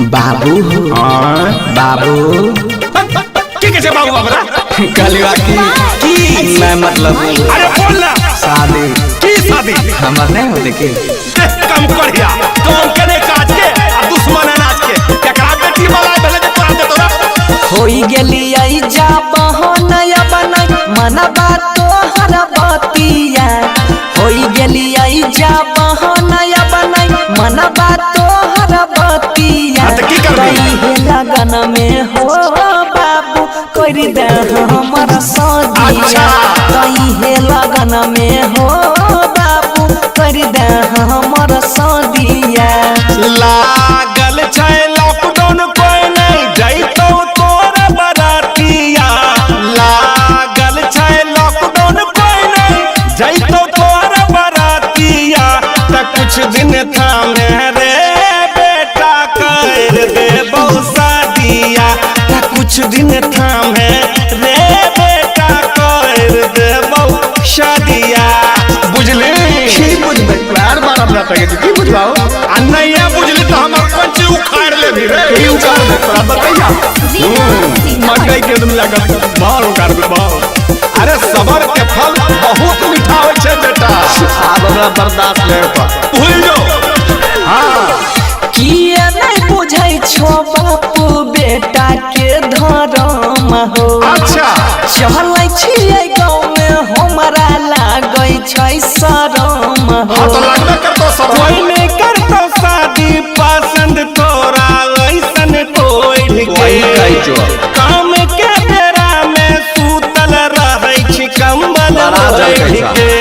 बाबू बाबू कैसे बाबू बाबरा कलिया की मैं मतलब अरे बोल ना शादी की शादी हमर नहीं होते के कम करिया कौन करे काज के आ दुश्मन अनाज के केकरा बेटी वाला भेले जे तोरा दे तोरा होई गेली आई जा बहनया बनाई मना बात तोहर बतिया होई गेली आई जा बहनया बनाई मना बात तोहर बतिया हां त की करबी हे लगन में हो बाबू करी दे हमर सदिया तई हे लगन में हो बाबू करी दे हमर सदिया लागल छै लॉकडाउन कोई नहीं जइतो तोरा बरातिया लागल छै लॉकडाउन कोई नहीं जइतो तोरा बरातिया त कुछ दिन थामे रे बेटा कर दे बहु शादिया त कुछ दिन थामे रे बेटा कर दे बहु शादिया बुझली की बुझबे प्यार मारा रहता है की बुझबाओ आ नहीं बुझली तो हम पंच उखाड़ ले भी रे की उखाड़ दे तोरा बताइया मकई के तुम लागत बाहर उखाड़ दे बाहर अरे सबर के फल बहुत मीठा होय छै बेटा अब हमरा बर्दाश्त ले पा भूल जो हां किया नहीं बुझै छो बापू बेटा के धर्म हो अच्छा चलै छियै गाँव में हमरा लागै छै शरम हो हां तो लागबे करतो सब कोई नहीं करतो शादी पसंद तोरा ऐसन कोई कही जो काम के बेरा में सूतल रहै छी कंबल के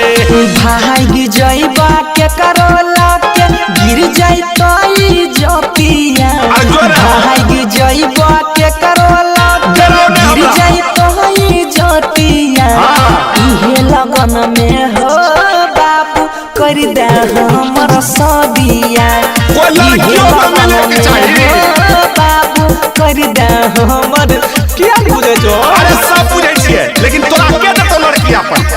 भाग जइबा के करोला के गिर जइतई जपिया भाग जइबा के करोला के गिर जइतई जपिया इहे लगन में हो बाबू कर दे हमर सदिया कोई लड़कियों को मिले के चाहिए बाबू कर दे हमर क्या बुझे जो अरे सब बुझे छिए लेकिन तोरा के देतो लड़की अपन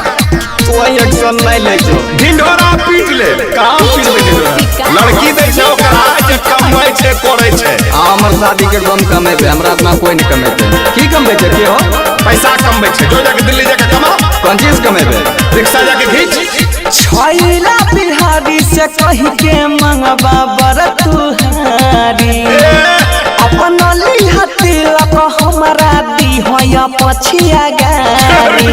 कोई एक्शन नहीं ले जो ढिंढोरा पीट ले कहां पीटबे ढिंढोरा लड़की दे छै ओकरा जे कमाई छै करे छै हमर शादी के गम कमेबे हमरा इतना कोई नहीं कमेते की कमबे छै के हो पैसा कमबै छै जो जाके दिल्ली जाके कमा कौन चीज कमेबे रिक्शा जाके खींच छैला बिहारी से कह के मंगबा बर तुहारी अपन लिहती लक हमरा दी होया पछिया गारी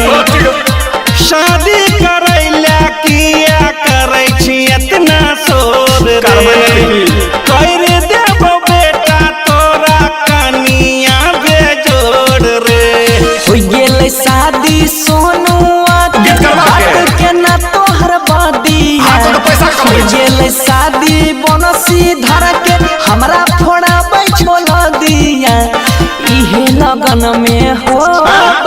शादी करैला किया करै छी इतना शोर रे कर देबो बेटा तोरा कनिया बेजोड़ रे हो गेलै शादी सोनुआ बात के ना तोहर बदिया हो गेलै शादी बनसी धर के हमरा फोड़ा बैठोल दिया इहे लगन में हो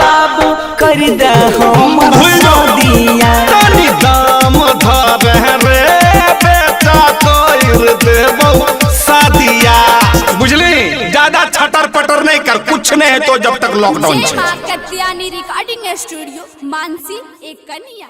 बाबू कर दे हमर सदिया तनी दाम धर रे बेटा कर देबो शादिया बुझली ज्यादा छटर पटर नहीं कर कुछ नहीं है तो जब तक लॉकडाउन है कत्यानी रिकॉर्डिंग स्टूडियो मानसी एक कन्या।